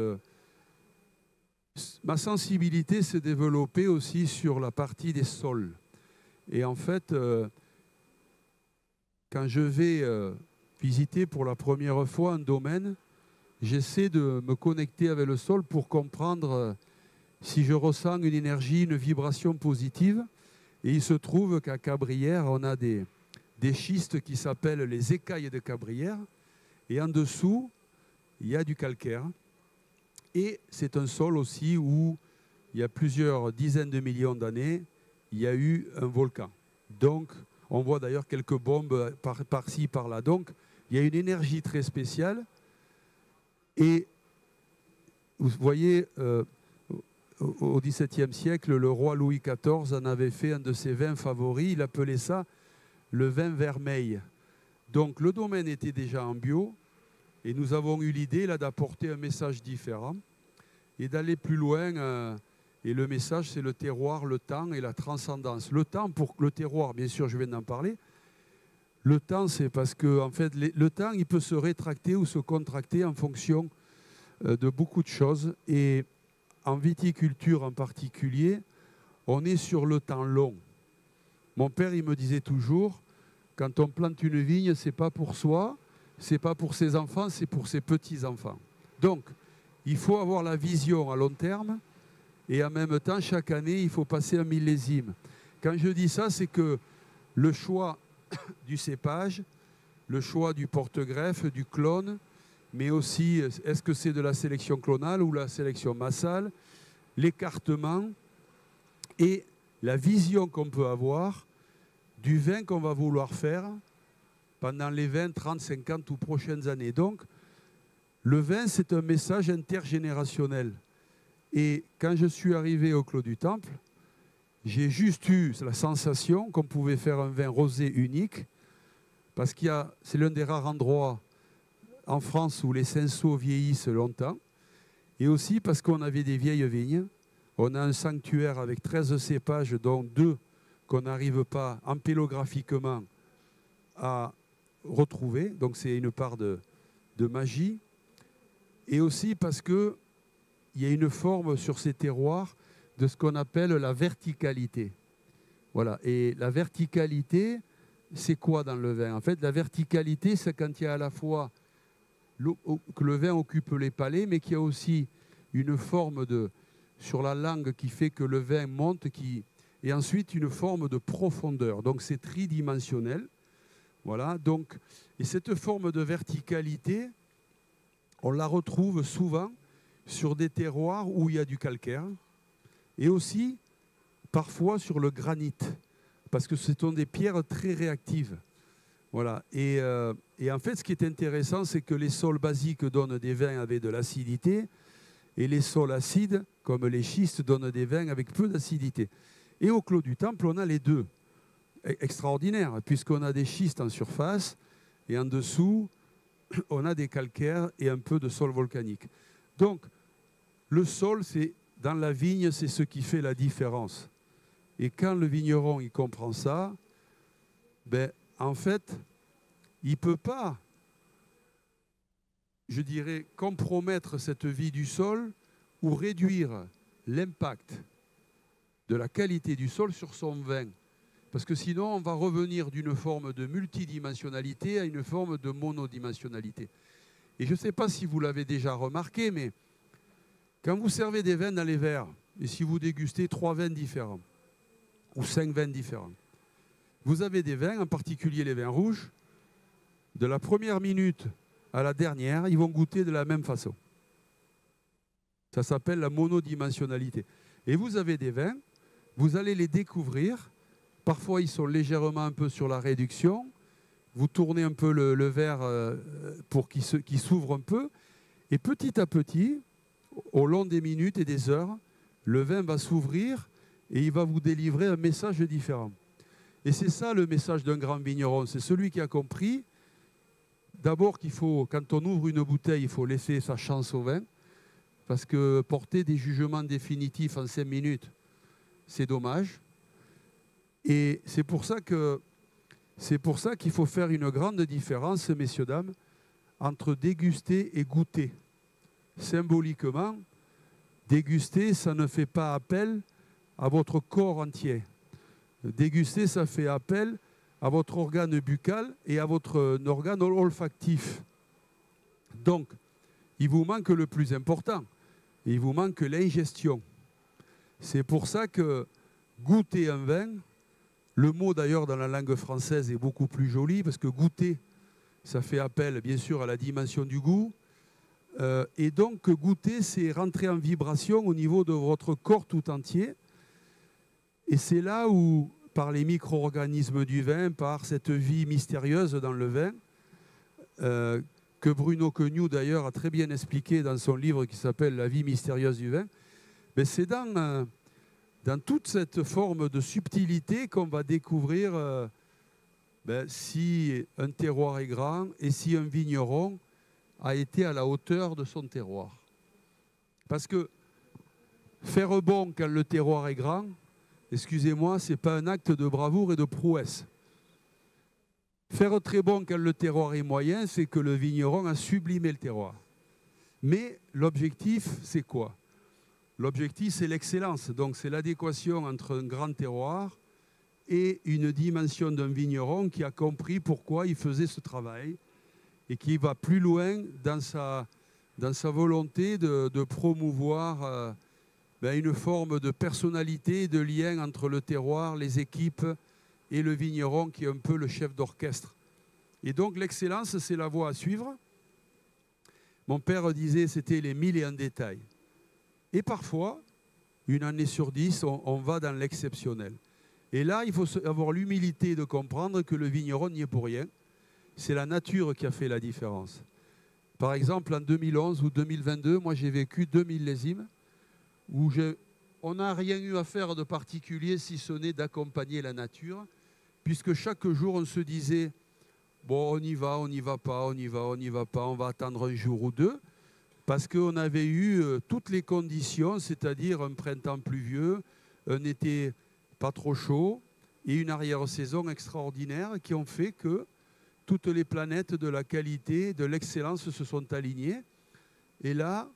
ma sensibilité s'est développée aussi sur la partie des sols. Et en fait, quand je vais visiter pour la première fois un domaine, j'essaie de me connecter avec le sol pour comprendre si je ressens une énergie, une vibration positive. Et il se trouve qu'à Cabrières, on a des schistes qui s'appellent les écailles de Cabrières. Et en dessous, il y a du calcaire. Et c'est un sol aussi où, il y a plusieurs dizaines de millions d'années, il y a eu un volcan. Donc, on voit d'ailleurs quelques bombes par-ci, par-là. Donc, il y a une énergie très spéciale. Et vous voyez, au XVIIe siècle, le roi Louis XIV en avait fait un de ses vins favoris. Il appelait ça le vin vermeil. Donc, le domaine était déjà en bio. Et nous avons eu l'idée là d'apporter un message différent et d'aller plus loin. Et le message, c'est le terroir, le temps et la transcendance. Le temps, pour le terroir, bien sûr, je viens d'en parler. Le temps, c'est parce que en fait, le temps, il peut se rétracter ou se contracter en fonction de beaucoup de choses. Et en viticulture en particulier, on est sur le temps long. Mon père, il me disait toujours, quand on plante une vigne, c'est pas pour soi, c'est pas pour ses enfants, c'est pour ses petits-enfants. Donc, il faut avoir la vision à long terme et en même temps, chaque année, il faut passer un millésime. Quand je dis ça, c'est que le choix du cépage, le choix du porte-greffe, du clone, mais aussi, est-ce que c'est de la sélection clonale ou la sélection massale, l'écartement et la vision qu'on peut avoir du vin qu'on va vouloir faire pendant les 20, 30, 50 ou prochaines années. Donc, le vin, c'est un message intergénérationnel. Et quand je suis arrivé au Clos du Temple, j'ai juste eu la sensation qu'on pouvait faire un vin rosé unique, parce que c'est l'un des rares endroits en France où les cinceaux vieillissent longtemps, et aussi parce qu'on avait des vieilles vignes. On a un sanctuaire avec 13 cépages, dont 2 qu'on n'arrive pas ampélographiquement à retrouver, donc c'est une part de magie, et aussi parce qu'il y a une forme sur ces terroirs de ce qu'on appelle la verticalité. Voilà, et la verticalité, c'est quoi dans le vin? En fait, la verticalité, c'est quand il y a à la fois que le vin occupe les palais, mais qu'il y a aussi une forme sur la langue qui fait que le vin monte, et ensuite une forme de profondeur. Donc c'est tridimensionnel. Voilà, donc, et cette forme de verticalité, on la retrouve souvent sur des terroirs où il y a du calcaire et aussi parfois sur le granit, parce que ce sont des pierres très réactives. Voilà, et en fait, ce qui est intéressant, c'est que les sols basiques donnent des vins avec de l'acidité et les sols acides, comme les schistes, donnent des vins avec peu d'acidité. Et au Clos du Temple, on a les deux. Extraordinaire, puisqu'on a des schistes en surface et en dessous, on a des calcaires et un peu de sol volcanique. Donc, le sol, dans la vigne, c'est ce qui fait la différence. Et quand le vigneron il comprend ça, ben, en fait, il ne peut pas, je dirais, compromettre cette vie du sol ou réduire l'impact de la qualité du sol sur son vin. Parce que sinon, on va revenir d'une forme de multidimensionnalité à une forme de monodimensionnalité. Et je ne sais pas si vous l'avez déjà remarqué, mais quand vous servez des vins dans les verres, et si vous dégustez 3 vins différents, ou 5 vins différents, vous avez des vins, en particulier les vins rouges, de la première minute à la dernière, ils vont goûter de la même façon. Ça s'appelle la monodimensionnalité. Et vous avez des vins, vous allez les découvrir. Parfois, ils sont légèrement un peu sur la réduction. Vous tournez un peu le verre pour qu'il s'ouvre un peu. Et petit à petit, au long des minutes et des heures, le vin va s'ouvrir et il va vous délivrer un message différent. Et c'est ça le message d'un grand vigneron. C'est celui qui a compris, d'abord qu'il faut, quand on ouvre une bouteille, il faut laisser sa chance au vin. Parce que porter des jugements définitifs en 5 minutes, c'est dommage. Et c'est pour ça qu'il faut faire une grande différence, messieurs, dames, entre déguster et goûter. Symboliquement, déguster, ça ne fait pas appel à votre corps entier. Déguster, ça fait appel à votre organe buccal et à votre organe olfactif. Donc, il vous manque le plus important. Il vous manque l'ingestion. C'est pour ça que goûter un vin, le mot d'ailleurs dans la langue française est beaucoup plus joli, parce que goûter, ça fait appel bien sûr à la dimension du goût. Et donc goûter, c'est rentrer en vibration au niveau de votre corps tout entier. Et c'est là où, par les micro-organismes du vin, par cette vie mystérieuse dans le vin, que Bruno Quenu d'ailleurs a très bien expliqué dans son livre qui s'appelle « La vie mystérieuse du vin », ben c'est dans toute cette forme de subtilité qu'on va découvrir si un terroir est grand et si un vigneron a été à la hauteur de son terroir. Parce que faire bon quand le terroir est grand, excusez-moi, ce n'est pas un acte de bravoure et de prouesse. Faire très bon quand le terroir est moyen, c'est que le vigneron a sublimé le terroir. Mais l'objectif, c'est quoi? L'objectif, c'est l'excellence. Donc, c'est l'adéquation entre un grand terroir et une dimension d'un vigneron qui a compris pourquoi il faisait ce travail et qui va plus loin dans sa volonté de promouvoir une forme de personnalité, de lien entre le terroir, les équipes et le vigneron qui est un peu le chef d'orchestre. Et donc l'excellence, c'est la voie à suivre. Mon père disait c'était les 1000 et un détails. Et parfois, une année sur 10, on va dans l'exceptionnel. Et là, il faut avoir l'humilité de comprendre que le vigneron n'y est pour rien. C'est la nature qui a fait la différence. Par exemple, en 2011 ou 2022, moi j'ai vécu 2 millésimes où on n'a rien eu à faire de particulier si ce n'est d'accompagner la nature, puisque chaque jour on se disait bon, on y va, on n'y va pas, on y va, on n'y va pas, on va attendre un jour ou deux, parce qu'on avait eu toutes les conditions, c'est-à-dire un printemps pluvieux, un été pas trop chaud et une arrière-saison extraordinaire qui ont fait que toutes les planètes de la qualité, de l'excellence se sont alignées. Et là,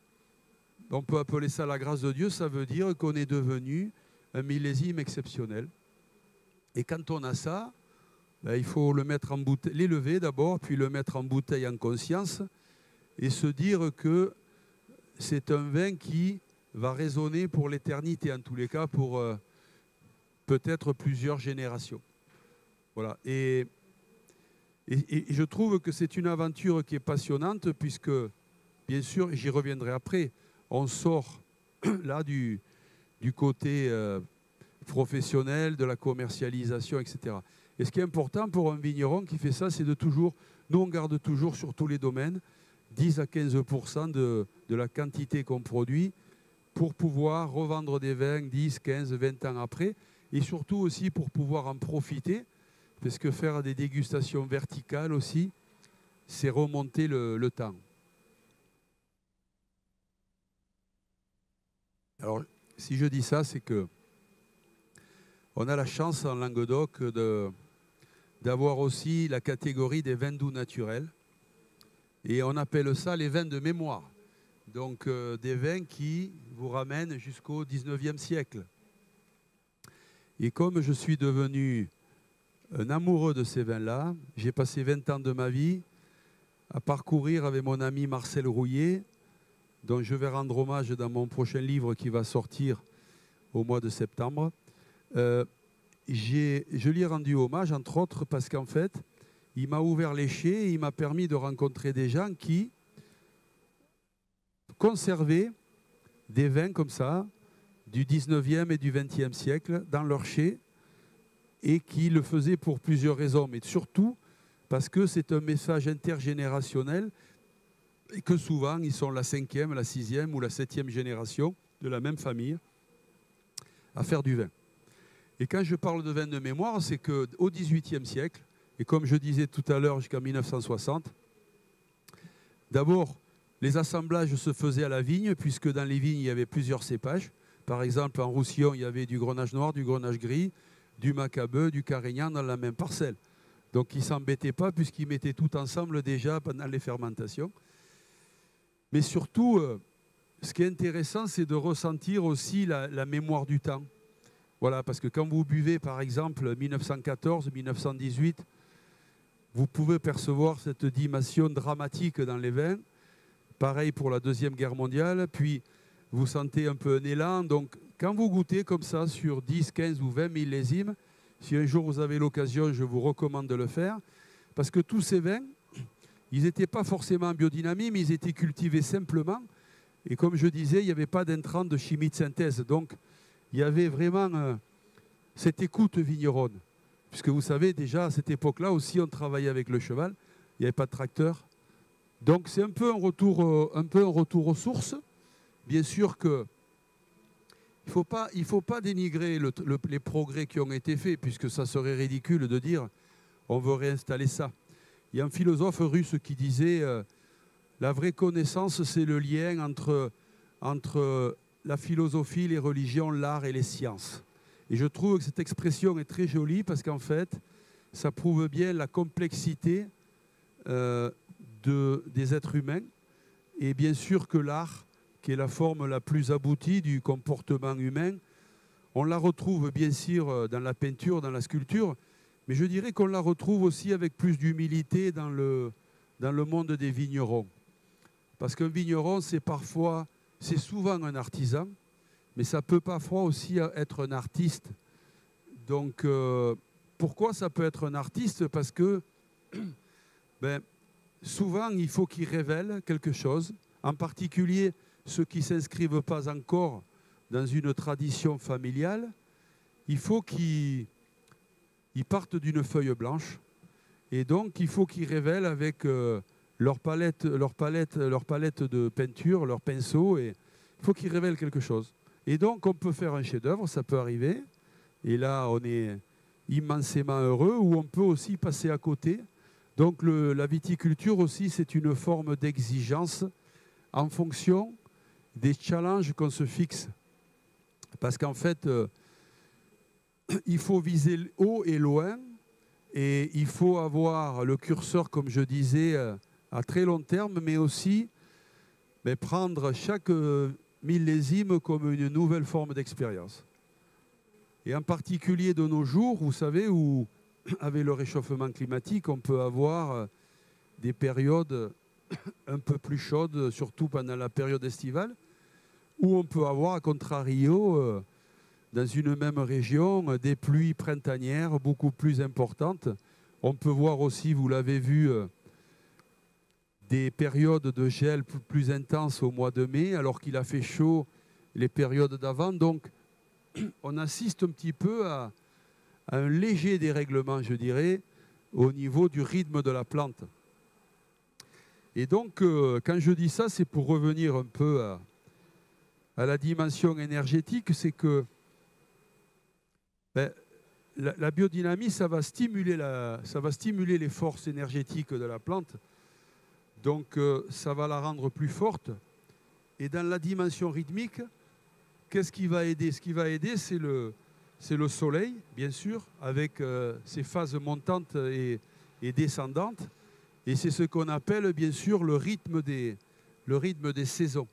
on peut appeler ça la grâce de Dieu, ça veut dire qu'on est devenu un millésime exceptionnel. Et quand on a ça, il faut le mettre en bouteille, l'élever d'abord, puis le mettre en bouteille en conscience et se dire que c'est un vin qui va résonner pour l'éternité, en tous les cas pour peut-être plusieurs générations. Voilà. Et je trouve que c'est une aventure qui est passionnante puisque, bien sûr, j'y reviendrai après, on sort là du côté professionnel, de la commercialisation, etc. Et ce qui est important pour un vigneron qui fait ça, c'est de toujours, nous on garde toujours sur tous les domaines, 10 à 15% de la quantité qu'on produit pour pouvoir revendre des vins 10, 15, 20 ans après et surtout aussi pour pouvoir en profiter parce que faire des dégustations verticales aussi, c'est remonter le temps. Alors, si je dis ça, c'est que on a la chance en Languedoc d'avoir aussi la catégorie des vins doux naturels. Et on appelle ça les vins de mémoire. Donc des vins qui vous ramènent jusqu'au 19e siècle. Et comme je suis devenu un amoureux de ces vins-là, j'ai passé 20 ans de ma vie à parcourir avec mon ami Marcel Rouillet, dont je vais rendre hommage dans mon prochain livre qui va sortir au mois de septembre. Je lui ai rendu hommage, entre autres, parce qu'en fait, il m'a ouvert les chais et il m'a permis de rencontrer des gens qui conservaient des vins comme ça, du 19e et du 20e siècle, dans leur chais, et qui le faisaient pour plusieurs raisons, mais surtout parce que c'est un message intergénérationnel et que souvent, ils sont la 5e, la 6e ou la 7e génération de la même famille à faire du vin. Et quand je parle de vin de mémoire, c'est qu'au XVIIIe siècle, et comme je disais tout à l'heure jusqu'en 1960, d'abord, les assemblages se faisaient à la vigne, puisque dans les vignes, il y avait plusieurs cépages. Par exemple, en Roussillon, il y avait du Grenache noir, du Grenache gris, du Macabeu, du Carignan dans la même parcelle. Donc ils ne s'embêtaient pas puisqu'ils mettaient tout ensemble déjà pendant les fermentations. Mais surtout, ce qui est intéressant, c'est de ressentir aussi la mémoire du temps. Voilà, parce que quand vous buvez par exemple 1914, 1918, vous pouvez percevoir cette dimension dramatique dans les vins. Pareil pour la Deuxième Guerre mondiale, puis vous sentez un peu un élan. Donc quand vous goûtez comme ça sur 10, 15 ou 20 millésimes, si un jour vous avez l'occasion, je vous recommande de le faire, parce que tous ces vins, ils n'étaient pas forcément en biodynamie, mais ils étaient cultivés simplement. Et comme je disais, il n'y avait pas d'intrants de chimie de synthèse. Donc il y avait vraiment cette écoute vigneronne. Puisque vous savez, déjà à cette époque-là aussi, on travaillait avec le cheval, il n'y avait pas de tracteur. Donc c'est un peu un retour aux sources. Bien sûr que il faut pas dénigrer les progrès qui ont été faits, puisque ça serait ridicule de dire on veut réinstaller ça. Il y a un philosophe russe qui disait la vraie connaissance, c'est le lien entre la philosophie, les religions, l'art et les sciences. Et je trouve que cette expression est très jolie parce qu'en fait, ça prouve bien la complexité des êtres humains. Et bien sûr que l'art, qui est la forme la plus aboutie du comportement humain, on la retrouve bien sûr dans la peinture, dans la sculpture, mais je dirais qu'on la retrouve aussi avec plus d'humilité dans le monde des vignerons. Parce qu'un vigneron, c'est souvent un artisan, mais ça peut parfois aussi être un artiste. Donc, pourquoi ça peut être un artiste? Parce que souvent, il faut qu'il révèle quelque chose, en particulier ceux qui ne s'inscrivent pas encore dans une tradition familiale. Il faut qu'ils partent d'une feuille blanche, et donc il faut qu'ils révèlent avec leur palette de peinture, leur pinceau, et il faut qu'ils révèlent quelque chose. Et donc on peut faire un chef-d'œuvre, ça peut arriver, et là on est immensément heureux, ou on peut aussi passer à côté. Donc la viticulture aussi, c'est une forme d'exigence en fonction des challenges qu'on se fixe. Parce qu'en fait, il faut viser haut et loin, et il faut avoir le curseur, comme je disais, à très long terme, mais aussi prendre chaque millésime comme une nouvelle forme d'expérience. Et en particulier de nos jours, vous savez, où avec le réchauffement climatique, on peut avoir des périodes un peu plus chaudes, surtout pendant la période estivale, où on peut avoir, à contrario, dans une même région, des pluies printanières beaucoup plus importantes. On peut voir aussi, vous l'avez vu, des périodes de gel plus intenses au mois de mai, alors qu'il a fait chaud les périodes d'avant. Donc, on assiste un petit peu à un léger dérèglement, je dirais, au niveau du rythme de la plante. Et donc, quand je dis ça, c'est pour revenir un peu à la dimension énergétique, c'est que la biodynamie, ça va stimuler les forces énergétiques de la plante. Donc, ça va la rendre plus forte. Et dans la dimension rythmique, qu'est-ce qui va aider? Ce qui va aider, c'est le soleil, bien sûr, avec ses phases montantes et descendantes. Et c'est ce qu'on appelle, bien sûr, le rythme des saisons.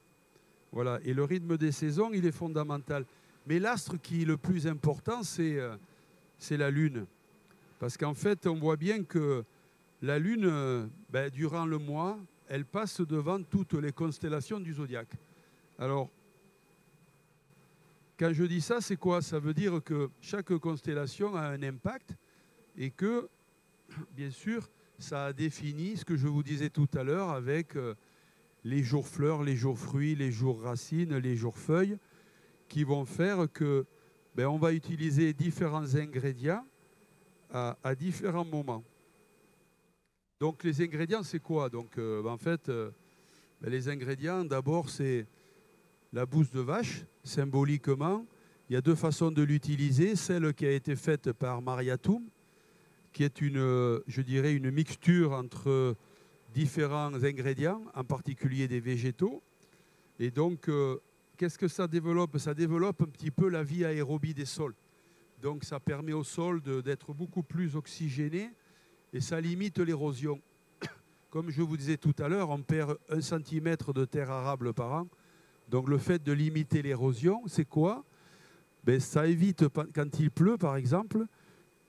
Voilà. Et le rythme des saisons, il est fondamental. Mais l'astre qui est le plus important, c'est la Lune. Parce qu'en fait, on voit bien que la Lune, durant le mois, elle passe devant toutes les constellations du zodiaque. Alors, quand je dis ça, c'est quoi? Ça veut dire que chaque constellation a un impact et que, bien sûr, ça a défini ce que je vous disais tout à l'heure avec les jours fleurs, les jours fruits, les jours racines, les jours feuilles, qui vont faire que on va utiliser différents ingrédients à différents moments. Donc les ingrédients, c'est quoi? Donc en fait, les ingrédients, d'abord, c'est la bouse de vache, symboliquement. Il y a deux façons de l'utiliser. Celle qui a été faite par Maria Thum, qui est je dirais, une mixture entre différents ingrédients, en particulier des végétaux. Et donc, qu'est-ce que ça développe? Ça développe un petit peu la vie aérobie des sols. Donc ça permet au sol d'être beaucoup plus oxygéné et ça limite l'érosion. Comme je vous disais tout à l'heure, on perd 1 cm de terre arable par an. Donc le fait de limiter l'érosion, c'est quoi? Ben, ça évite, quand il pleut par exemple,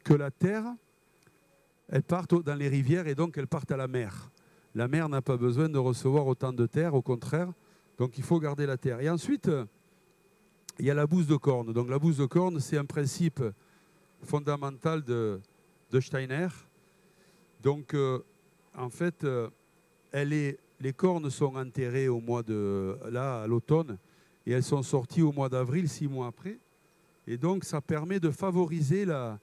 que la terre elle parte dans les rivières et donc elle parte à la mer. La mer n'a pas besoin de recevoir autant de terre, au contraire. Donc il faut garder la terre. Et ensuite, il y a la bouse de corne. Donc la bouse de corne, c'est un principe fondamental de Steiner. Donc en fait, les cornes sont enterrées au mois de là à l'automne et elles sont sorties au mois d'avril, 6 mois après. Et donc ça permet de favoriser la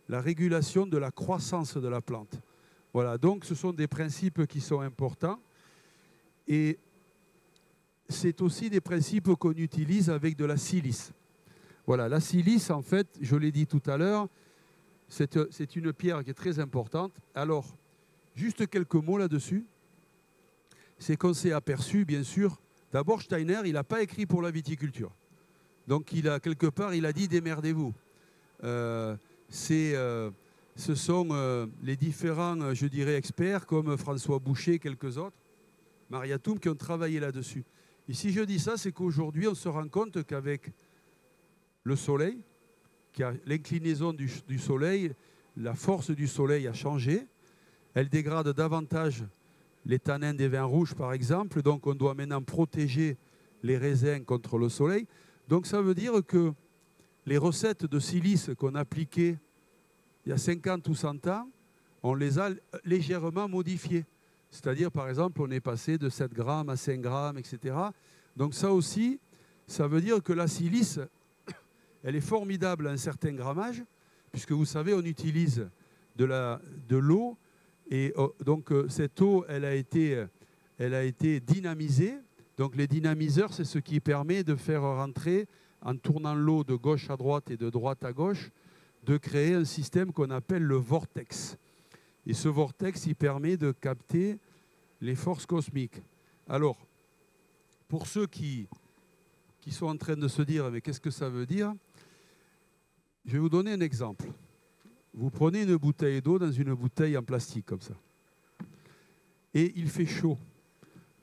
régulation de la croissance de la plante. Voilà, donc ce sont des principes qui sont importants. Et c'est aussi des principes qu'on utilise avec de la silice. Voilà, la silice, en fait, je l'ai dit tout à l'heure, c'est une pierre qui est très importante. Alors, juste quelques mots là-dessus. C'est qu'on s'est aperçu, bien sûr, d'abord Steiner, il n'a pas écrit pour la viticulture. Donc, quelque part, il a dit démerdez-vous. Ce sont les différents, je dirais, experts comme François Boucher et quelques autres, Maria Toum, qui ont travaillé là-dessus. Et si je dis ça, c'est qu'aujourd'hui, on se rend compte qu'avec le soleil, l'inclinaison du soleil, la force du soleil a changé. Elle dégrade davantage les tanins des vins rouges, par exemple. Donc, on doit maintenant protéger les raisins contre le soleil. Donc, ça veut dire que les recettes de silice qu'on appliquait il y a 50 ou 100 ans, on les a légèrement modifiées. C'est-à-dire, par exemple, on est passé de 7 grammes à 5 grammes, etc. Donc ça aussi, ça veut dire que la silice, elle est formidable à un certain grammage, puisque vous savez, on utilise de l'eau, et donc cette eau, elle a été dynamisée. Donc les dynamiseurs, c'est ce qui permet de faire rentrer, en tournant l'eau de gauche à droite et de droite à gauche, de créer un système qu'on appelle le vortex. Et ce vortex, il permet de capter les forces cosmiques. Alors, pour ceux qui sont en train de se dire « mais qu'est-ce que ça veut dire ?» Je vais vous donner un exemple. Vous prenez une bouteille d'eau dans une bouteille en plastique comme ça. Et il fait chaud.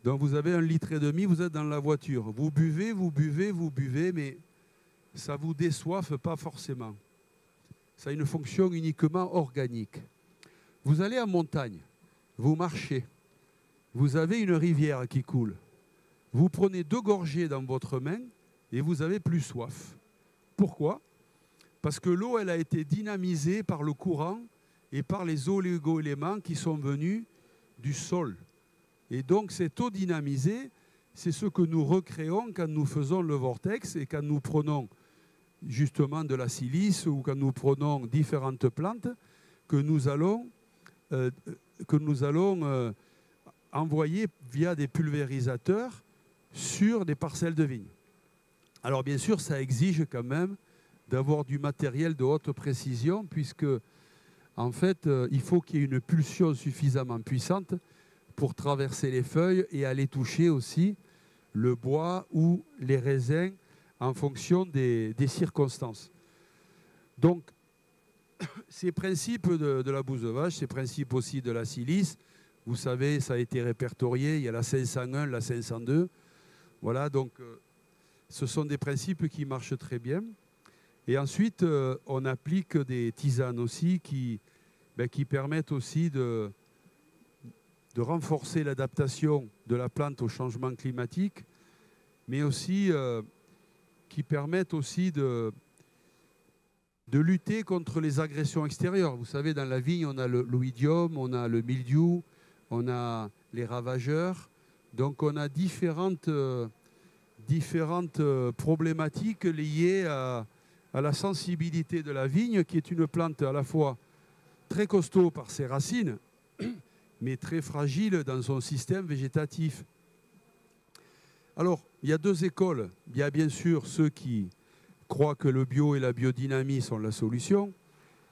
Donc vous avez 1,5 litre, vous êtes dans la voiture. Vous buvez, vous buvez, vous buvez, mais ça ne vous déçoive pas forcément. Ça a une fonction uniquement organique. Vous allez en montagne, vous marchez, vous avez une rivière qui coule. Vous prenez 2 gorgées dans votre main et vous avez plus soif. Pourquoi? Parce que l'eau, elle a été dynamisée par le courant et par les oligo-éléments qui sont venus du sol. Et donc cette eau dynamisée, c'est ce que nous recréons quand nous faisons le vortex et quand nous prenons justement de la silice ou quand nous prenons différentes plantes que nous allons envoyer via des pulvérisateurs sur des parcelles de vignes. Alors bien sûr, ça exige quand même d'avoir du matériel de haute précision puisque en fait, il faut qu'il y ait une pulsion suffisamment puissante pour traverser les feuilles et aller toucher aussi le bois ou les raisins en fonction des circonstances. Donc, ces principes de la bouse de vache, ces principes aussi de la silice, vous savez, ça a été répertorié, il y a la 501, la 502. Voilà, donc ce sont des principes qui marchent très bien. Et ensuite, on applique des tisanes aussi qui permettent aussi de renforcer l'adaptation de la plante au changement climatique, mais aussi qui permettent aussi de lutter contre les agressions extérieures. Vous savez, dans la vigne, on a l'oïdium, on a le mildiou, on a les ravageurs. Donc on a différentes problématiques liées à la sensibilité de la vigne, qui est une plante à la fois très costaud par ses racines, mais très fragile dans son système végétatif. Alors, il y a 2 écoles. Il y a bien sûr ceux qui croient que le bio et la biodynamie sont la solution,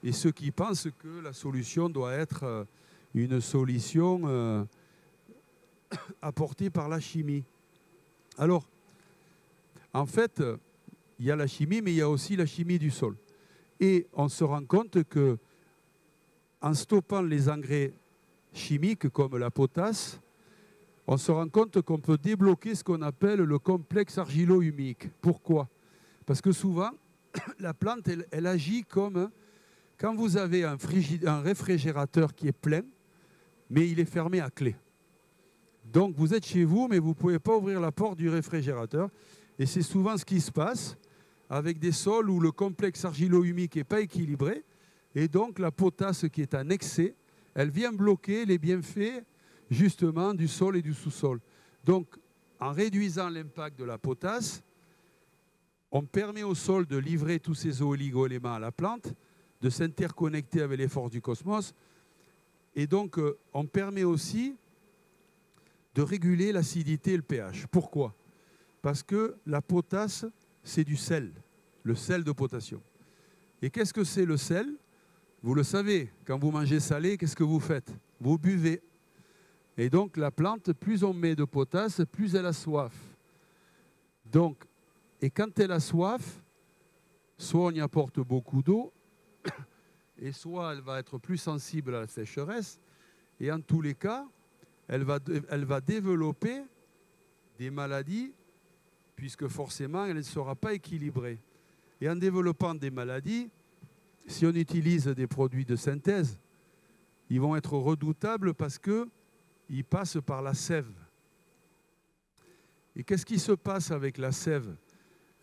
et ceux qui pensent que la solution doit être une solution apportée par la chimie. Alors, en fait, il y a la chimie, mais il y a aussi la chimie du sol. Et on se rend compte que en stoppant les engrais chimiques comme la potasse, on se rend compte qu'on peut débloquer ce qu'on appelle le complexe argilo-humique. Pourquoi? Parce que souvent, la plante, elle agit comme quand vous avez un réfrigérateur qui est plein, mais il est fermé à clé. Donc vous êtes chez vous, mais vous ne pouvez pas ouvrir la porte du réfrigérateur. Et c'est souvent ce qui se passe avec des sols où le complexe argilo-humique n'est pas équilibré. Et donc la potasse qui est en excès, elle vient bloquer les bienfaits justement du sol et du sous-sol. Donc en réduisant l'impact de la potasse, on permet au sol de livrer tous ces oligo-éléments à la plante, de s'interconnecter avec les forces du cosmos. Et donc on permet aussi de réguler l'acidité et le pH. Pourquoi? Parce que la potasse, c'est du sel, le sel de potassium. Et qu'est-ce que c'est le sel? Vous le savez, quand vous mangez salé, qu'est-ce que vous faites? Vous buvez. Et donc la plante, plus on met de potasse, plus elle a soif. Donc, et quand elle a soif, soit on y apporte beaucoup d'eau, et soit elle va être plus sensible à la sécheresse, et en tous les cas, elle va développer des maladies, puisque forcément, elle ne sera pas équilibrée. Et en développant des maladies, si on utilise des produits de synthèse, ils vont être redoutables parce qu'ils passent par la sève. Et qu'est-ce qui se passe avec la sève?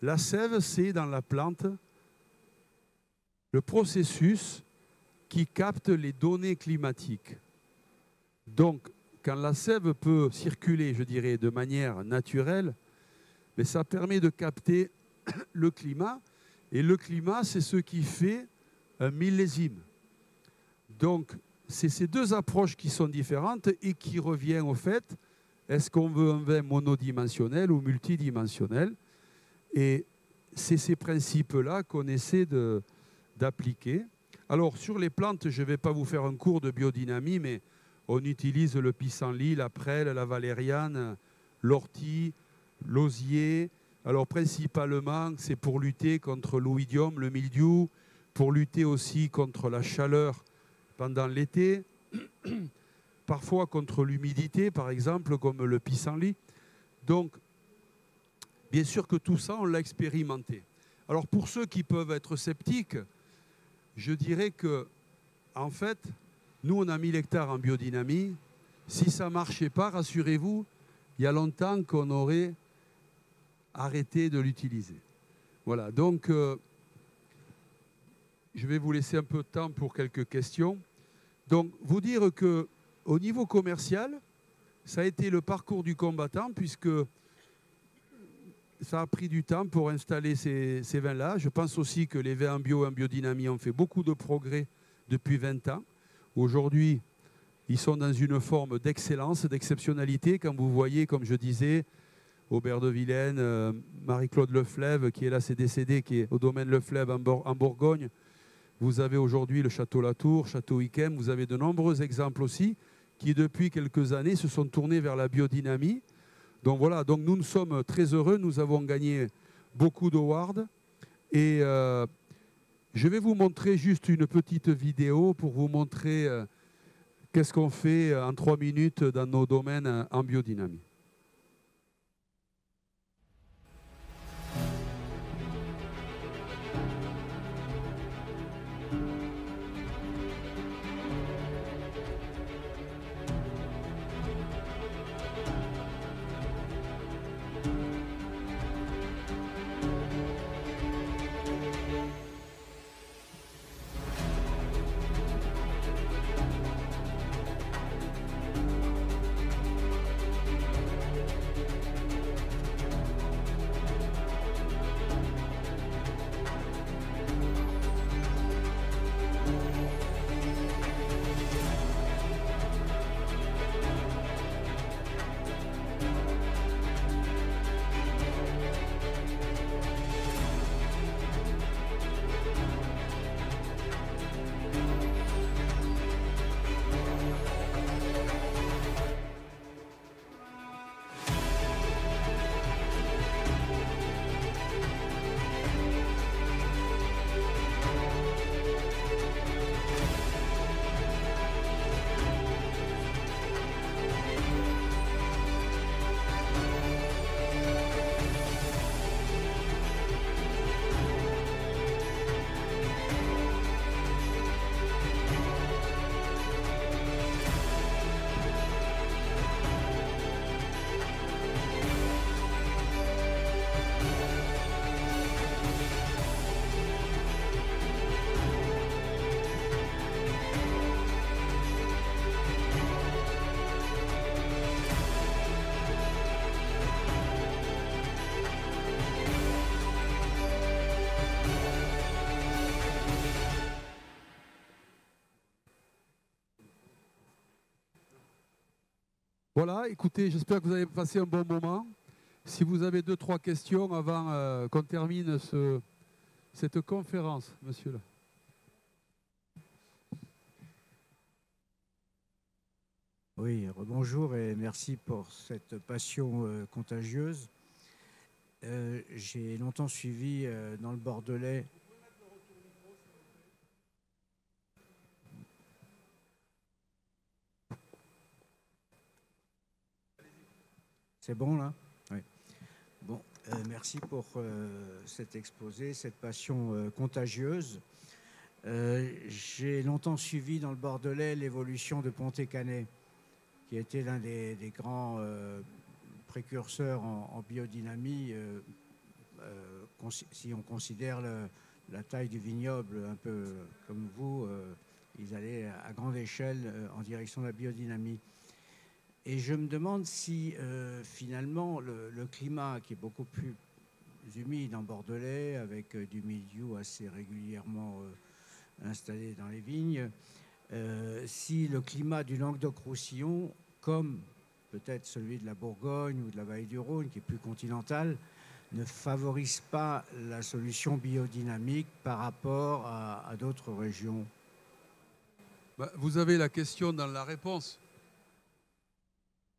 La sève, c'est dans la plante le processus qui capte les données climatiques. Donc, quand la sève peut circuler, je dirais, de manière naturelle, mais ça permet de capter le climat. Et le climat, c'est ce qui fait un millésime. Donc, c'est ces deux approches qui sont différentes et qui reviennent au fait, est-ce qu'on veut un vin monodimensionnel ou multidimensionnel? Et c'est ces principes-là qu'on essaie d'appliquer. Alors, sur les plantes, je ne vais pas vous faire un cours de biodynamie, mais on utilise le pissenlit, la prêle, la valériane, l'ortie, l'osier. Alors principalement, c'est pour lutter contre l'oïdium, le mildiou, pour lutter aussi contre la chaleur pendant l'été, parfois contre l'humidité, par exemple, comme le pissenlit. Donc, bien sûr que tout ça, on l'a expérimenté. Alors pour ceux qui peuvent être sceptiques, je dirais que, en fait, nous, on a 1000 hectares en biodynamie. Si ça ne marchait pas, rassurez-vous, il y a longtemps qu'on aurait arrêté de l'utiliser. Voilà, donc je vais vous laisser un peu de temps pour quelques questions. Donc, vous dire qu'au niveau commercial, ça a été le parcours du combattant, puisque ça a pris du temps pour installer ces vins-là. Je pense aussi que les vins en bio et en biodynamie ont fait beaucoup de progrès depuis 20 ans. Aujourd'hui, ils sont dans une forme d'excellence, d'exceptionnalité. Quand vous voyez, comme je disais, Aubert de Vilaine, Marie-Claude Leflève, qui est là, c'est décédé, qui est au domaine Leflève en Bourgogne. Vous avez aujourd'hui le Château Latour, Château Yquem. Vous avez de nombreux exemples aussi qui, depuis quelques années, se sont tournés vers la biodynamie. Donc voilà, donc nous sommes très heureux. Nous avons gagné beaucoup d'awards. Et je vais vous montrer juste une petite vidéo pour vous montrer qu'est-ce qu'on fait en 3 minutes dans nos domaines en biodynamie. Voilà, écoutez, j'espère que vous avez passé un bon moment. Si vous avez 2-3 questions avant qu'on termine cette conférence, monsieur. Oui, bonjour et merci pour cette passion contagieuse. J'ai longtemps suivi dans le Bordelais. C'est bon là? Oui. Bon, merci pour cet exposé, cette passion contagieuse. J'ai longtemps suivi dans le Bordelais l'évolution de Pontet-Canet, qui était l'un des grands précurseurs en biodynamie, si on considère la taille du vignoble, un peu comme vous, ils allaient à grande échelle en direction de la biodynamie. Et je me demande si finalement le climat, qui est beaucoup plus humide en Bordelais, avec du mildiou assez régulièrement installé dans les vignes, si le climat du Languedoc-Roussillon, comme peut-être celui de la Bourgogne ou de la vallée du Rhône, qui est plus continental, ne favorise pas la solution biodynamique par rapport à d'autres régions. Vous avez la question dans la réponse.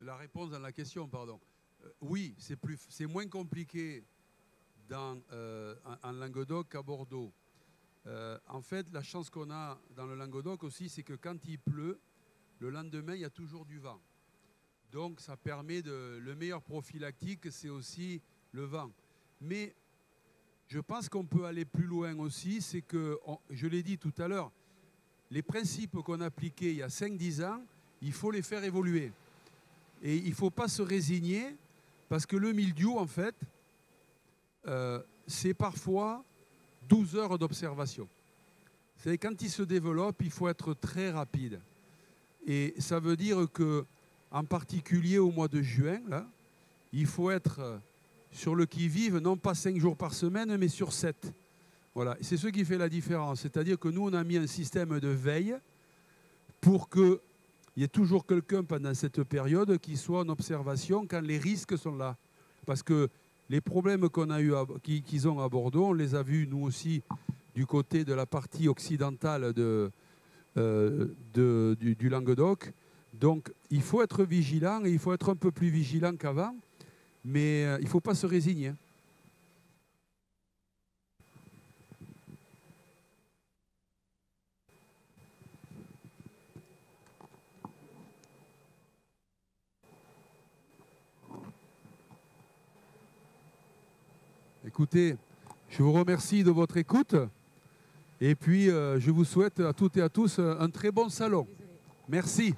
La réponse dans la question, pardon. Oui, c'est moins compliqué en Languedoc qu'à Bordeaux. En fait, la chance qu'on a dans le Languedoc aussi, c'est que quand il pleut, le lendemain, il y a toujours du vent. Donc, ça permet le meilleur prophylactique, c'est aussi le vent. Mais je pense qu'on peut aller plus loin aussi, c'est que, je l'ai dit tout à l'heure, les principes qu'on appliquait il y a 5-10 ans, il faut les faire évoluer. Et il ne faut pas se résigner, parce que le mildiou, en fait, c'est parfois 12 heures d'observation. C'est quand il se développe, il faut être très rapide. Et ça veut dire que, en particulier au mois de juin, là, il faut être sur le qui-vive, non pas 5 jours par semaine, mais sur 7. Voilà. C'est ce qui fait la différence. C'est-à-dire que nous, on a mis un système de veille pour qu'il y ait toujours quelqu'un pendant cette période qui soit en observation quand les risques sont là. Parce que les problèmes qu'on a eu, qu'ils ont à Bordeaux, on les a vus nous aussi du côté de la partie occidentale du Languedoc. Donc il faut être vigilant et il faut être un peu plus vigilant qu'avant, mais il ne faut pas se résigner. Écoutez, je vous remercie de votre écoute et puis je vous souhaite à toutes et à tous un très bon salon. Merci.